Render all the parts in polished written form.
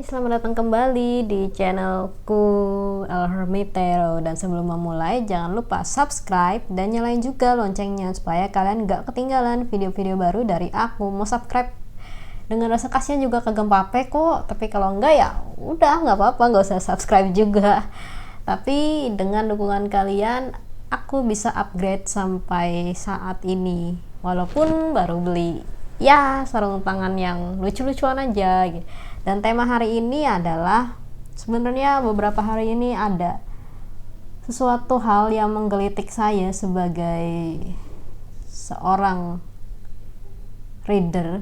Selamat datang kembali di channelku El Hermitero. Dan sebelum memulai, jangan lupa subscribe dan nyalain juga loncengnya supaya kalian gak ketinggalan video-video baru dari aku. Mau subscribe dengan rasa kasihan juga kagak apa-apa kok, tapi kalau enggak ya udah nggak apa-apa, nggak usah subscribe juga. Tapi dengan dukungan kalian, aku bisa upgrade sampai saat ini, walaupun baru beli ya sarung tangan yang lucu-lucuan aja gitu. Dan tema hari ini adalah, sebenarnya beberapa hari ini ada sesuatu hal yang menggelitik saya sebagai seorang reader.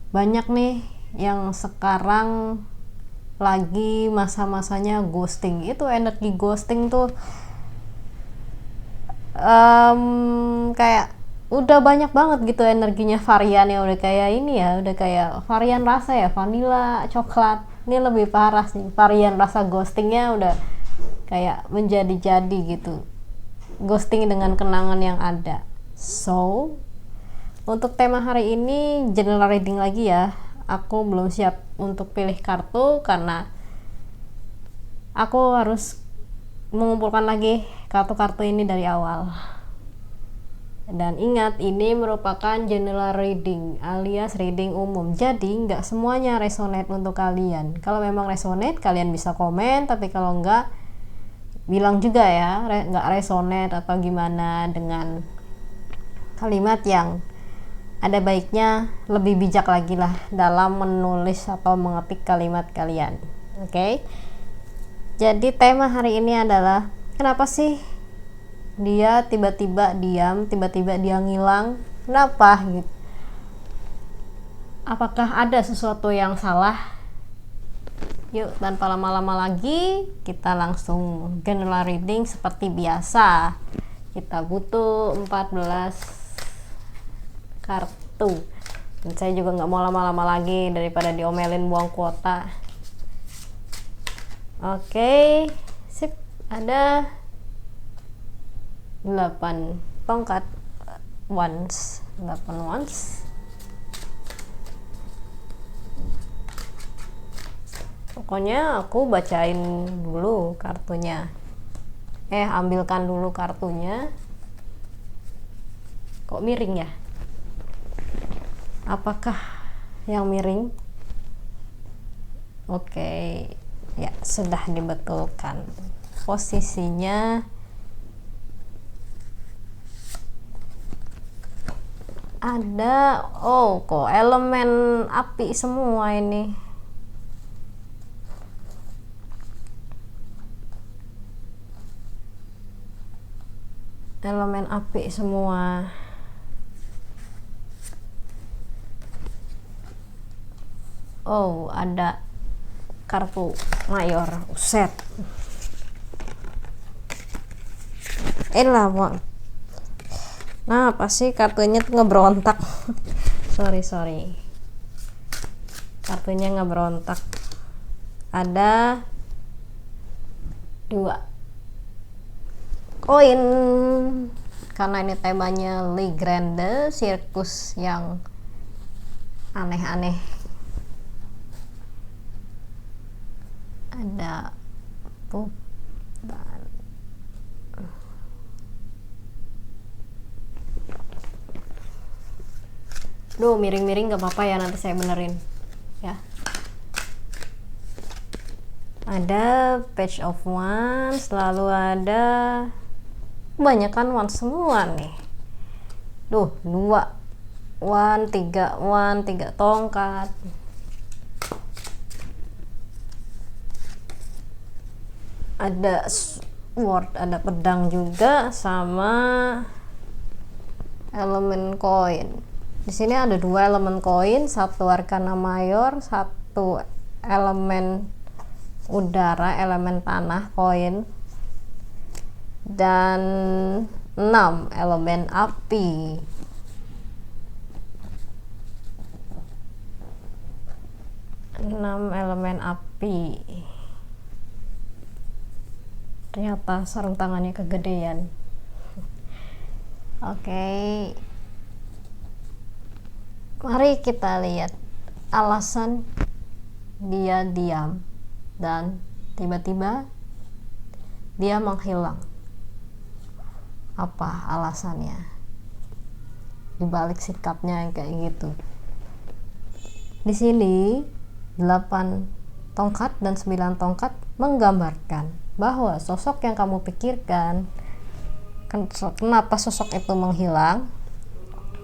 Banyak nih yang sekarang lagi masa-masanya ghosting. Itu energi ghosting tuh kayak udah banyak banget gitu energinya, variannya udah kayak ini ya, udah kayak varian rasa ya, vanilla, coklat. Ini lebih parah sih, varian rasa ghostingnya udah kayak menjadi-jadi gitu, ghosting dengan kenangan yang ada. So untuk tema hari ini general reading lagi ya. Aku belum siap untuk pilih kartu karena aku harus mengumpulkan lagi kartu-kartu ini dari awal. Dan ingat, ini merupakan general reading alias reading umum, jadi nggak semuanya resonate untuk kalian. Kalau memang resonate, kalian bisa komen, tapi kalau nggak, bilang juga ya nggak resonate atau gimana, dengan kalimat yang ada baiknya lebih bijak lagi lah dalam menulis atau mengetik kalimat kalian. Oke? Jadi tema hari ini adalah, kenapa sih dia tiba-tiba diam, tiba-tiba dia ngilang? Kenapa gitu? Apakah ada sesuatu yang salah? Yuk, tanpa lama-lama lagi, kita langsung general reading seperti biasa. Kita butuh 14 kartu. Dan saya juga nggak mau lama-lama lagi daripada diomelin buang kuota. Oke, sip. Ada 8 tongkat wands, 8 wands. Pokoknya aku bacain dulu kartunya. Ambilkan dulu kartunya. Kok miring ya? Apakah yang miring? Oke, ya sudah dibetulkan. Posisinya ada, kok elemen api semua ini. Elemen api semua. Ada kartu mayor. Set. Nah, pasti kartunya tuh ngeberontak. sorry. Kartunya ngeberontak. Ada 2 koin. Karena ini temanya Le Grande, sirkus yang aneh-aneh. Ada miring-miring gak apa-apa ya, nanti saya benerin ya. Ada page of wands, lalu ada kebanyakan wands semua nih. 2 wand, 3 wand, 3 tongkat. Ada sword, ada pedang juga, sama elemen koin. Di sini ada 2 elemen koin, 1 arcana mayor, 1 elemen udara, elemen tanah koin, dan 6 elemen api. Ternyata sarung tangannya kegedean. Oke. Mari kita lihat alasan dia diam dan tiba-tiba dia menghilang. Apa alasannya dibalik sikapnya yang kayak gitu? Di sini 8 tongkat dan 9 tongkat menggambarkan bahwa sosok yang kamu pikirkan, kenapa sosok itu menghilang?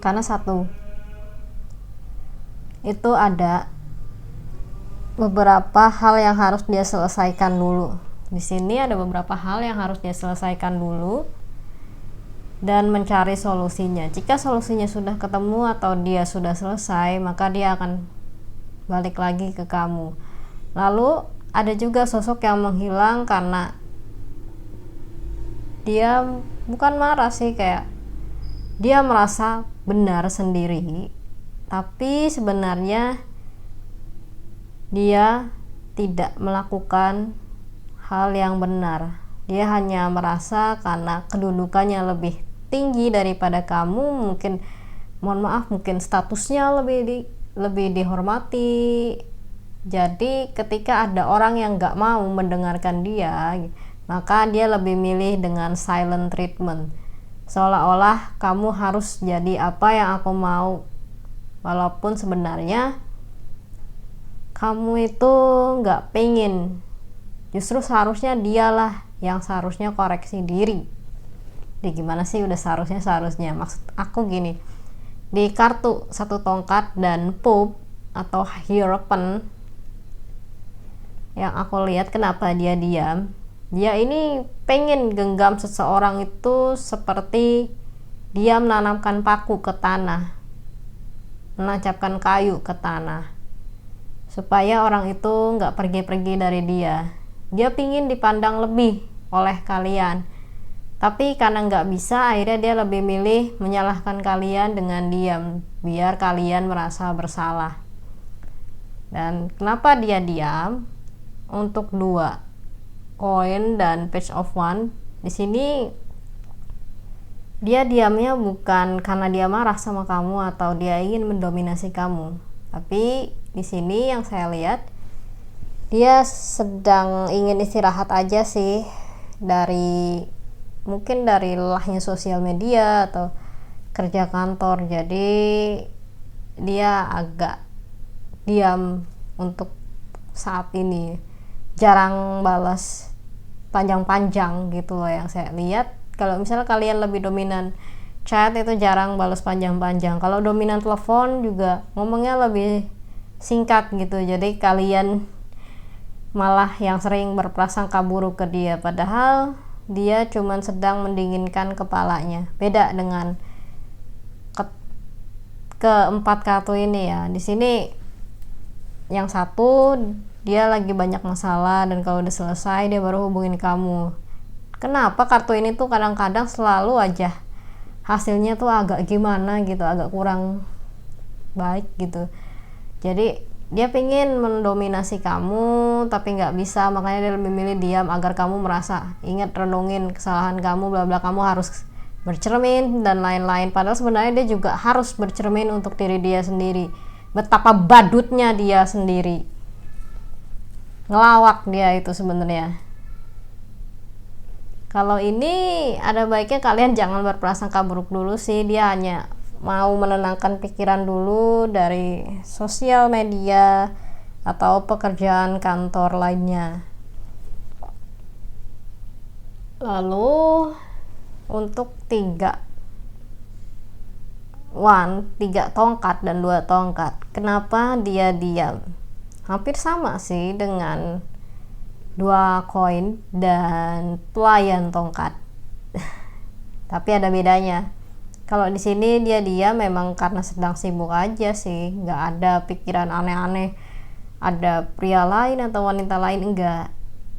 Karena satu, itu ada beberapa hal yang harus dia selesaikan dulu. Di sini ada beberapa hal yang harus dia selesaikan dulu dan mencari solusinya. Jika solusinya sudah ketemu atau dia sudah selesai, maka dia akan balik lagi ke kamu. Lalu ada juga sosok yang menghilang karena dia bukan marah sih, kayak dia merasa benar sendiri, tapi sebenarnya dia tidak melakukan hal yang benar. Dia hanya merasa karena kedudukannya lebih tinggi daripada kamu, mungkin mungkin statusnya lebih dihormati. Jadi ketika ada orang yang gak mau mendengarkan dia, maka dia lebih milih dengan silent treatment, seolah-olah kamu harus jadi apa yang aku mau, walaupun sebenarnya kamu itu gak pengen. Justru seharusnya dialah yang seharusnya koreksi diri. Jadi gimana sih udah seharusnya maksud aku gini, di kartu 1 tongkat dan Pope atau Hierophant yang aku lihat, kenapa dia diam, dia ini pengen genggam seseorang itu seperti dia menanamkan paku ke tanah, menancapkan kayu ke tanah, supaya orang itu nggak pergi-pergi dari dia. Dia pingin dipandang lebih oleh kalian, tapi karena nggak bisa, akhirnya dia lebih milih menyalahkan kalian dengan diam, biar kalian merasa bersalah. Dan kenapa dia diam? Untuk 2 koin dan Page of Wands, di sini dia diamnya bukan karena dia marah sama kamu atau dia ingin mendominasi kamu, tapi di sini yang saya lihat dia sedang ingin istirahat aja sih mungkin dari lelahnya sosial media atau kerja kantor. Jadi dia agak diam untuk saat ini, jarang balas panjang-panjang gitu loh yang saya lihat. Kalau misalnya kalian lebih dominan chat, itu jarang balas panjang-panjang. Kalau dominan telepon juga ngomongnya lebih singkat gitu, jadi kalian malah yang sering berprasangka buruk ke dia, padahal dia cuman sedang mendinginkan kepalanya. Beda dengan keempat kartu ini ya. Di sini yang satu dia lagi banyak masalah, dan kalau udah selesai dia baru hubungin kamu. Kenapa kartu ini tuh kadang-kadang selalu aja hasilnya tuh agak gimana gitu, agak kurang baik gitu. Jadi dia pengen mendominasi kamu tapi nggak bisa, makanya dia lebih milih diam agar kamu merasa ingat, renungin kesalahan kamu, bla bla, kamu harus bercermin dan lain-lain. Padahal sebenarnya dia juga harus bercermin untuk diri dia sendiri, betapa badutnya dia sendiri, ngelawak dia itu sebenarnya. Kalau ini ada baiknya kalian jangan berprasangka buruk dulu sih. Dia hanya mau menenangkan pikiran dulu dari sosial media atau pekerjaan kantor lainnya. Lalu untuk 3 tongkat dan 2 tongkat, kenapa dia diam? Hampir sama sih dengan 2 koin dan pelayan tongkat. Tapi ada bedanya. Kalau di sini dia memang karena sedang sibuk aja sih, nggak ada pikiran aneh-aneh ada pria lain atau wanita lain, enggak.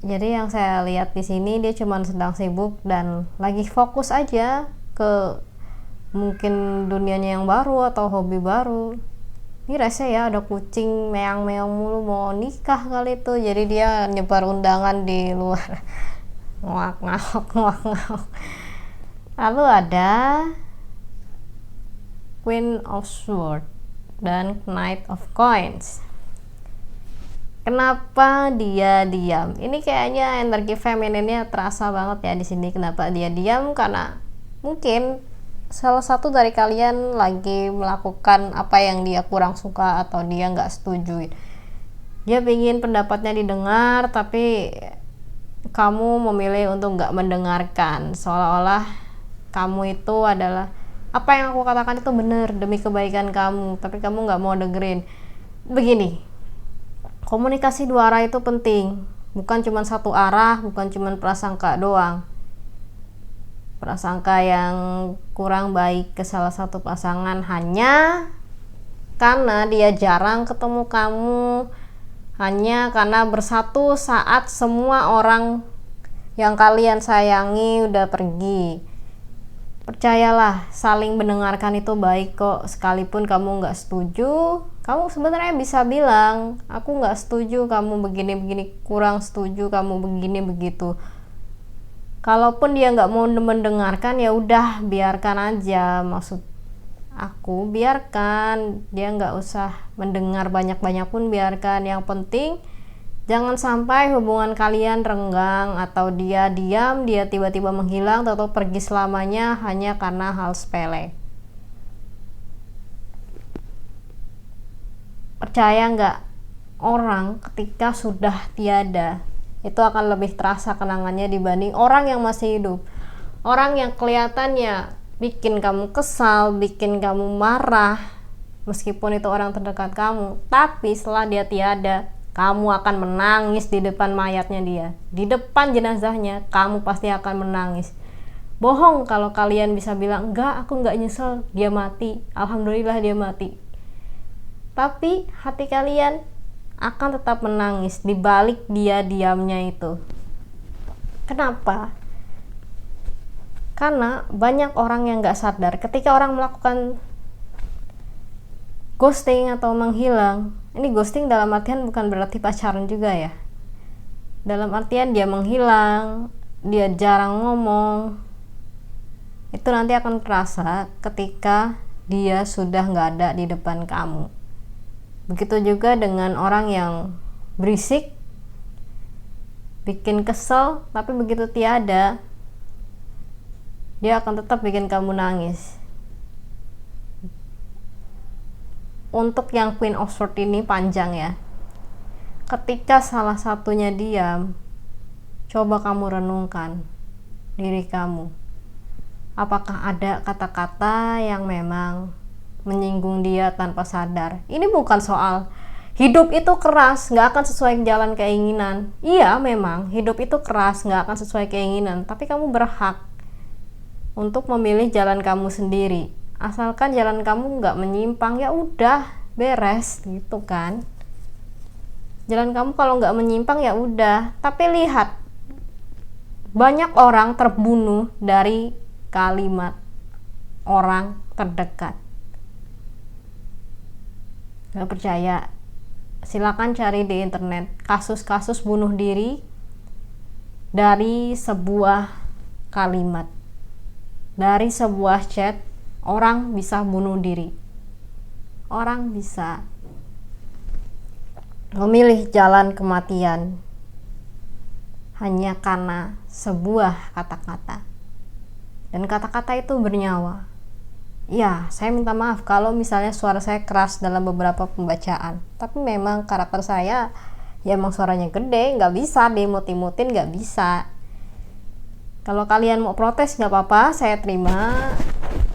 Jadi yang saya lihat di sini dia cuma sedang sibuk dan lagi fokus aja ke mungkin dunianya yang baru atau hobi baru. Ini rese ya, ada kucing meong-meong mulu, mau nikah kali itu, jadi dia nyebar undangan di luar. Ngawak. Lalu ada Queen of Swords dan Knight of Coins. Kenapa dia diam? Ini kayaknya energi femininnya terasa banget ya di sini. Kenapa dia diam? Karena mungkin salah satu dari kalian lagi melakukan apa yang dia kurang suka atau dia nggak setuju. Dia ingin pendapatnya didengar, tapi kamu memilih untuk nggak mendengarkan. Seolah-olah kamu itu adalah apa yang aku katakan itu benar demi kebaikan kamu, tapi kamu nggak mau dengerin. Begini, komunikasi dua arah itu penting, bukan cuma satu arah, bukan cuma prasangka doang. Prasangka yang kurang baik ke salah satu pasangan hanya karena dia jarang ketemu kamu, hanya karena bersatu saat semua orang yang kalian sayangi udah pergi. Percayalah, saling mendengarkan itu baik kok. Sekalipun kamu nggak setuju, kamu sebenarnya bisa bilang, aku nggak setuju kamu begini-begini, kurang setuju kamu begini begitu. Kalaupun dia nggak mau mendengarkan, ya udah biarkan aja. Maksud aku, biarkan dia nggak usah mendengar banyak-banyak pun biarkan. Yang penting jangan sampai hubungan kalian renggang atau dia diam, dia tiba-tiba menghilang atau pergi selamanya hanya karena hal sepele. Percaya nggak, orang ketika sudah tiada itu akan lebih terasa kenangannya dibanding orang yang masih hidup. Orang yang kelihatannya bikin kamu kesal, bikin kamu marah, meskipun itu orang terdekat kamu, tapi setelah dia tiada, kamu akan menangis di depan mayatnya dia, di depan jenazahnya, kamu pasti akan menangis. Bohong kalau kalian bisa bilang, enggak, aku enggak nyesel, dia mati, alhamdulillah dia mati. Tapi hati kalian akan tetap menangis di balik dia diamnya itu. Kenapa? Karena banyak orang yang enggak sadar ketika orang melakukan ghosting atau menghilang. Ini ghosting dalam artian bukan berarti pacaran juga ya. Dalam artian dia menghilang, dia jarang ngomong. Itu nanti akan terasa ketika dia sudah nggak ada di depan kamu. Begitu juga dengan orang yang berisik, bikin kesel, tapi begitu tiada, dia akan tetap bikin kamu nangis. Untuk yang Queen of Swords ini panjang ya. Ketika salah satunya diam, coba kamu renungkan diri kamu. Apakah ada kata-kata yang memang menyinggung dia tanpa sadar? Ini bukan soal hidup itu keras, gak akan sesuai jalan keinginan. Iya memang, hidup itu keras, gak akan sesuai keinginan. Tapi kamu berhak untuk memilih jalan kamu sendiri. Asalkan jalan kamu nggak menyimpang, ya udah beres gitu kan. Jalan kamu kalau nggak menyimpang ya udah. Tapi lihat, banyak orang terbunuh dari kalimat orang terdekat. Nggak percaya? Silakan cari di internet kasus-kasus bunuh diri dari sebuah kalimat, dari sebuah chat. Orang bisa bunuh diri. Orang bisa memilih jalan kematian hanya karena sebuah kata-kata. Dan kata-kata itu bernyawa. Ya, saya minta maaf kalau misalnya suara saya keras dalam beberapa pembacaan. Tapi memang karakter saya ya emang suaranya gede, nggak bisa dimut-imutin, nggak bisa. Kalau kalian mau protes nggak apa-apa, saya terima.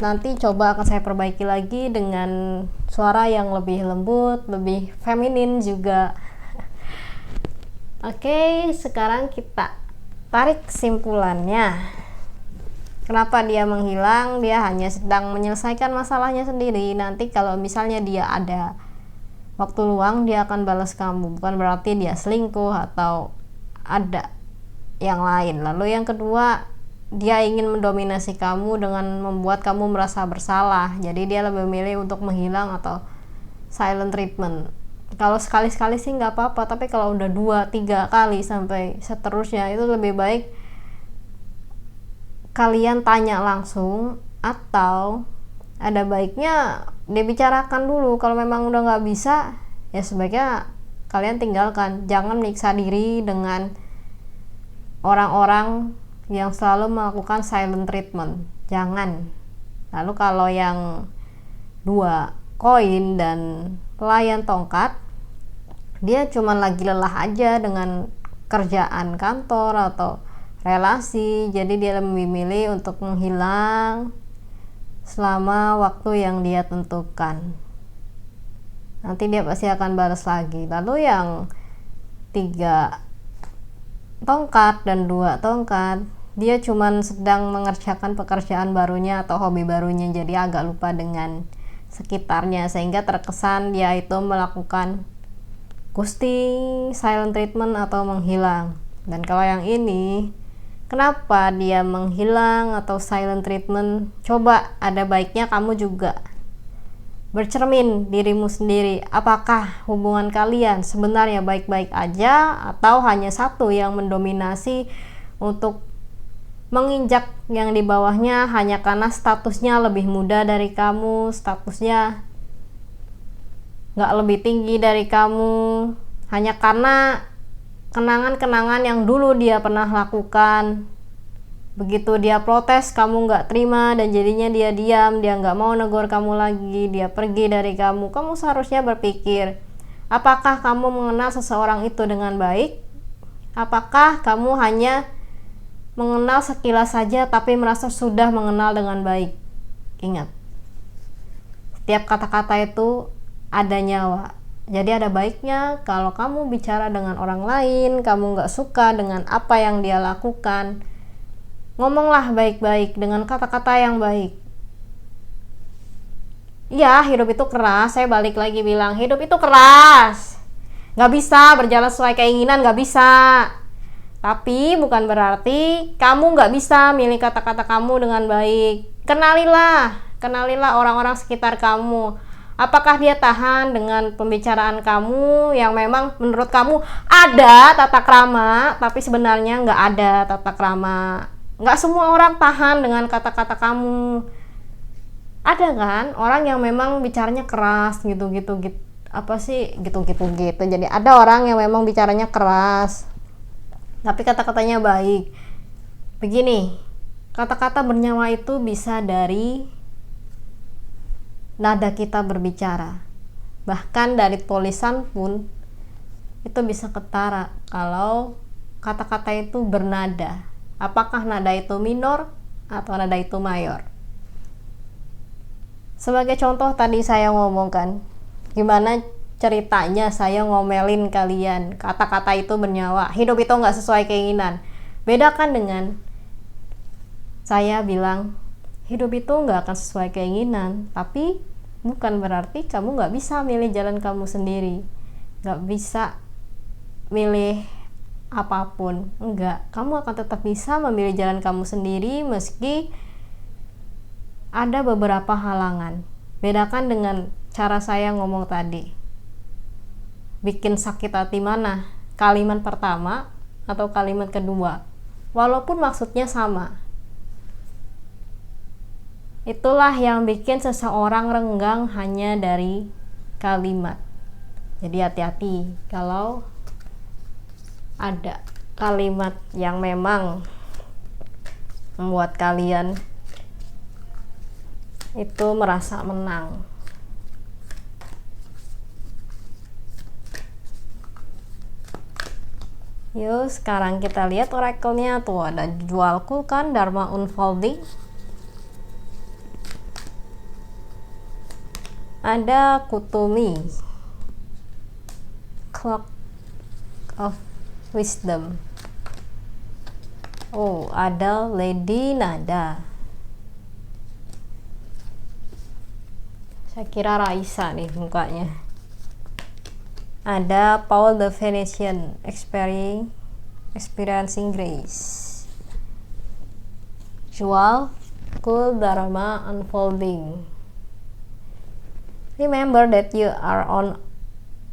Nanti coba akan saya perbaiki lagi dengan suara yang lebih lembut, lebih feminin juga. Oke, sekarang kita tarik kesimpulannya. Kenapa dia menghilang? Dia hanya sedang menyelesaikan masalahnya sendiri. Nanti kalau misalnya dia ada waktu luang, dia akan balas kamu. Bukan berarti dia selingkuh atau ada yang lain. Lalu yang kedua, dia ingin mendominasi kamu dengan membuat kamu merasa bersalah. Jadi dia lebih memilih untuk menghilang atau silent treatment. Kalau sekali-sekali sih nggak apa-apa, tapi kalau udah 2-3 kali sampai seterusnya, itu lebih baik kalian tanya langsung, atau ada baiknya dibicarakan dulu. Kalau memang udah nggak bisa, ya sebaiknya kalian tinggalkan. Jangan menyiksa diri dengan orang-orang yang selalu melakukan silent treatment, jangan. Lalu kalau yang 2 koin dan pelayan tongkat, dia cuma lagi lelah aja dengan kerjaan kantor atau relasi, jadi dia lebih memilih untuk menghilang selama waktu yang dia tentukan. Nanti dia pasti akan balas lagi. Lalu yang 3 tongkat dan 2 tongkat, dia cuman sedang mengerjakan pekerjaan barunya atau hobi barunya, jadi agak lupa dengan sekitarnya, sehingga terkesan dia itu melakukan ghosting, silent treatment atau menghilang. Dan kalau yang ini, kenapa dia menghilang atau silent treatment? Coba ada baiknya kamu juga bercermin dirimu sendiri, apakah hubungan kalian sebenarnya baik-baik aja atau hanya satu yang mendominasi untuk menginjak yang di bawahnya hanya karena statusnya lebih muda dari kamu, statusnya nggak lebih tinggi dari kamu, hanya karena kenangan-kenangan yang dulu dia pernah lakukan. Begitu dia protes, kamu nggak terima dan jadinya dia diam, dia nggak mau negor kamu lagi, dia pergi dari kamu. Kamu seharusnya berpikir, apakah kamu mengenal seseorang itu dengan baik? Apakah kamu hanya mengenal sekilas saja tapi merasa sudah mengenal dengan baik? Ingat, setiap kata-kata itu ada nyawa. Jadi ada baiknya kalau kamu bicara dengan orang lain, kamu nggak suka dengan apa yang dia lakukan, ngomonglah baik-baik dengan kata-kata yang baik. Iya, hidup itu keras. Saya balik lagi bilang, hidup itu keras. Gak bisa berjalan sesuai keinginan, gak bisa. Tapi bukan berarti kamu gak bisa milih kata-kata kamu dengan baik. Kenalilah orang-orang sekitar kamu. Apakah dia tahan dengan pembicaraan kamu yang memang menurut kamu ada tata krama, tapi sebenarnya gak ada tata krama. Nggak semua orang tahan dengan kata-kata kamu. Ada kan orang yang memang bicaranya keras gitu. Apa sih gitu. Jadi ada orang yang memang bicaranya keras tapi kata-katanya baik. Begini, kata-kata bernyawa itu bisa dari nada kita berbicara. Bahkan dari tulisan pun itu bisa ketara kalau kata-kata itu bernada. Apakah nada itu minor atau nada itu mayor? Sebagai contoh tadi saya ngomongkan, gimana ceritanya saya ngomelin kalian, kata-kata itu bernyawa, hidup itu nggak sesuai keinginan. Bedakan dengan saya bilang, hidup itu nggak akan sesuai keinginan, tapi bukan berarti kamu nggak bisa milih jalan kamu sendiri, nggak bisa milih apapun. Enggak, kamu akan tetap bisa memilih jalan kamu sendiri meski ada beberapa halangan. Bedakan dengan cara saya ngomong tadi. Bikin sakit hati mana? Kalimat pertama atau kalimat kedua? Walaupun maksudnya sama. Itulah yang bikin seseorang renggang hanya dari kalimat. Jadi hati-hati kalau ada kalimat yang memang membuat kalian itu merasa menang. Yuk sekarang kita lihat oracle-nya. Tuh ada jualku kan, Dharma Unfolding. Ada Kutumi, Clock of Wisdom. Oh, ada Lady Nada. Saya kira Raisa nih mukanya. Ada Paul the Venetian, Experiencing Grace. Jual Cool Dharma Unfolding. Remember that you are on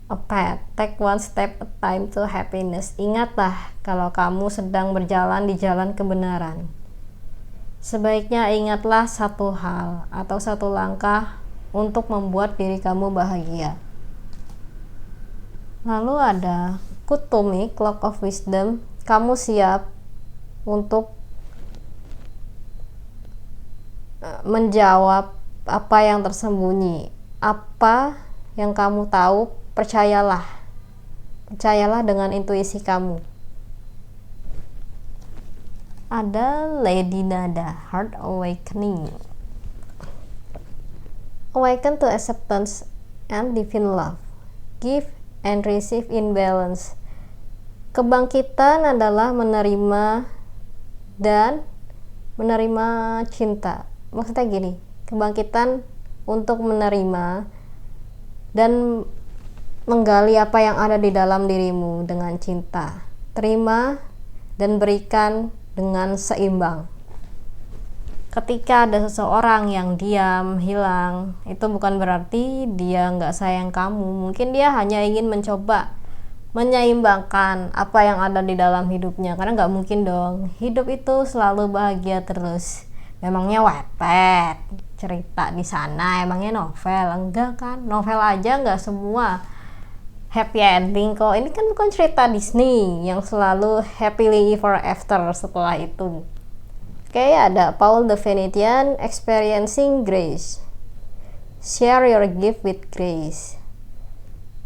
a path. Take one step at a time to happiness. Ingatlah kalau kamu sedang berjalan di jalan kebenaran. Sebaiknya ingatlah satu hal atau satu langkah untuk membuat diri kamu bahagia. Lalu ada Kuthumi, Clock of Wisdom. Kamu siap untuk menjawab apa yang tersembunyi, apa yang kamu tahu, percayalah dengan intuisi kamu. Ada Lady Nada, Heart Awakening. Awaken to acceptance and divine love. Give and receive in balance. Kebangkitan adalah menerima dan menerima cinta. Maksudnya gini, kebangkitan untuk menerima dan menggali apa yang ada di dalam dirimu dengan cinta. Terima dan berikan dengan seimbang. Ketika ada seseorang yang diam, hilang, itu bukan berarti dia nggak sayang kamu. Mungkin dia hanya ingin mencoba menyeimbangkan apa yang ada di dalam hidupnya, karena nggak mungkin dong hidup itu selalu bahagia terus. Memangnya Wattpad cerita di sana, emangnya novel? Enggak kan, novel aja nggak semua happy ending kok. Ini kan bukan cerita Disney yang selalu happily ever after setelah itu. Oke, ada Paul the Venetian, Experiencing Grace. Share your gift with grace.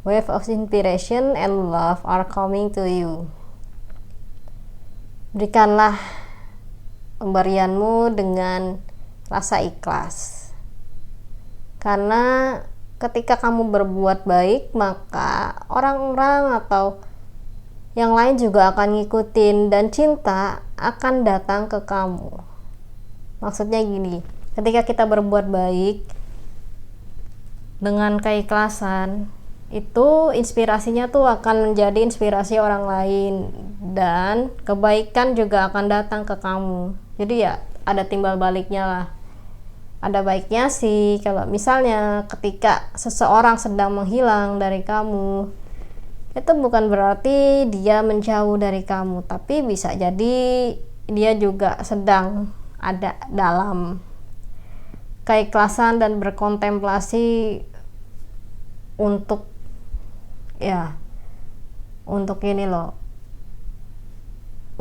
Wave of inspiration and love are coming to you. Berikanlah pemberianmu dengan rasa ikhlas. Karena ketika kamu berbuat baik, maka orang-orang atau yang lain juga akan ngikutin dan cinta akan datang ke kamu. Maksudnya gini, ketika kita berbuat baik dengan keikhlasan, itu inspirasinya tuh akan menjadi inspirasi orang lain dan kebaikan juga akan datang ke kamu. Jadi ya ada timbal baliknya lah. Ada baiknya sih kalau misalnya ketika seseorang sedang menghilang dari kamu, itu bukan berarti dia menjauh dari kamu, tapi bisa jadi dia juga sedang ada dalam keikhlasan dan berkontemplasi untuk ini loh,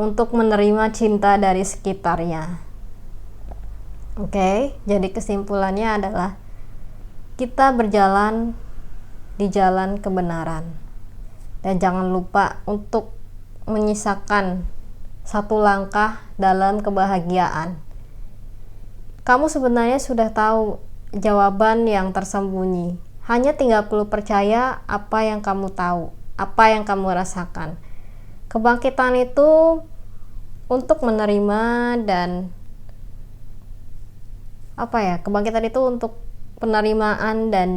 untuk menerima cinta dari sekitarnya. Oke, jadi kesimpulannya adalah kita berjalan di jalan kebenaran. Dan jangan lupa untuk menyisakan satu langkah dalam kebahagiaan. Kamu sebenarnya sudah tahu jawaban yang tersembunyi. Hanya tinggal perlu percaya apa yang kamu tahu, apa yang kamu rasakan. Kebangkitan itu untuk menerima dan kebangkitan itu untuk penerimaan dan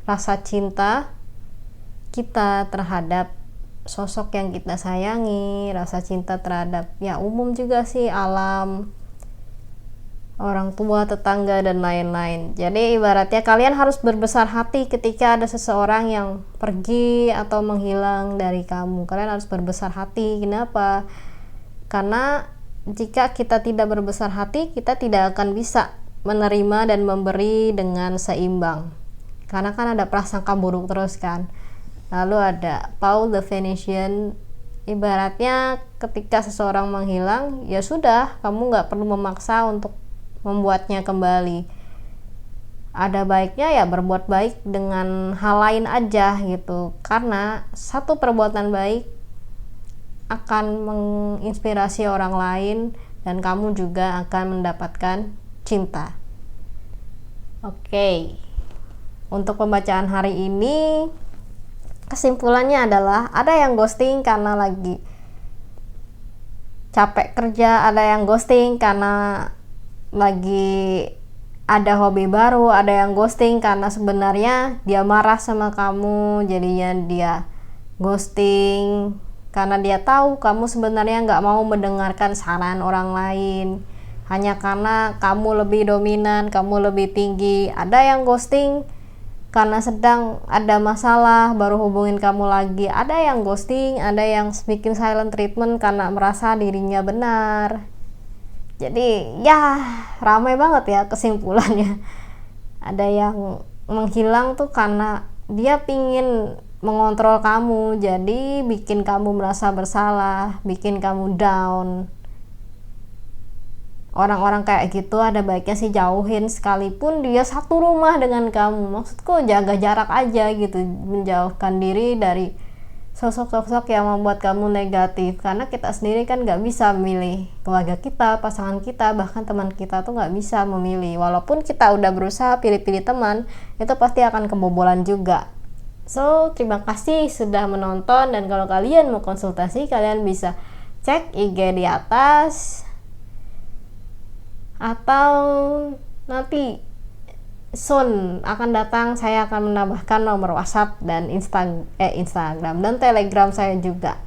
rasa cinta kita terhadap sosok yang kita sayangi, rasa cinta terhadap umum juga sih, alam, orang tua, tetangga, dan lain-lain. Jadi ibaratnya kalian harus berbesar hati ketika ada seseorang yang pergi atau menghilang dari kamu. Kalian harus berbesar hati. Kenapa? Karena jika kita tidak berbesar hati, kita tidak akan bisa menerima dan memberi dengan seimbang. Karena kan ada prasangka buruk terus kan. Lalu ada Paul the Venetian, ibaratnya ketika seseorang menghilang, ya sudah, kamu gak perlu memaksa untuk membuatnya kembali. Ada baiknya ya berbuat baik dengan hal lain aja gitu, karena satu perbuatan baik akan menginspirasi orang lain dan kamu juga akan mendapatkan cinta. Oke, untuk pembacaan hari ini kesimpulannya adalah ada yang ghosting karena lagi capek kerja, ada yang ghosting karena lagi ada hobi baru, ada yang ghosting karena sebenarnya dia marah sama kamu, jadinya dia ghosting karena dia tahu kamu sebenarnya nggak mau mendengarkan saran orang lain, hanya karena kamu lebih dominan, kamu lebih tinggi. Ada yang ghosting karena sedang ada masalah baru hubungin kamu lagi. Ada yang ghosting, ada yang bikin silent treatment karena merasa dirinya benar. Jadi ramai banget ya kesimpulannya. Ada yang menghilang tuh karena dia pingin mengontrol kamu, jadi bikin kamu merasa bersalah, bikin kamu down. Orang-orang kayak gitu ada baiknya sih jauhin, sekalipun dia satu rumah dengan kamu. Maksudku jaga jarak aja gitu, menjauhkan diri dari sosok-sosok yang membuat kamu negatif, karena kita sendiri kan nggak bisa memilih keluarga kita, pasangan kita, bahkan teman kita tuh nggak bisa memilih. Walaupun kita udah berusaha pilih-pilih teman, itu pasti akan kebobolan juga. So, terima kasih sudah menonton, dan kalau kalian mau konsultasi, kalian bisa cek IG di atas, atau nanti soon akan datang saya akan menambahkan nomor WhatsApp dan Instagram dan Telegram saya juga.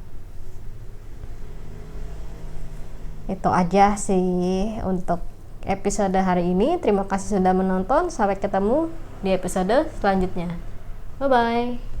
Itu aja sih untuk episode hari ini. Terima kasih sudah menonton. Sampai ketemu di episode selanjutnya. Bye bye.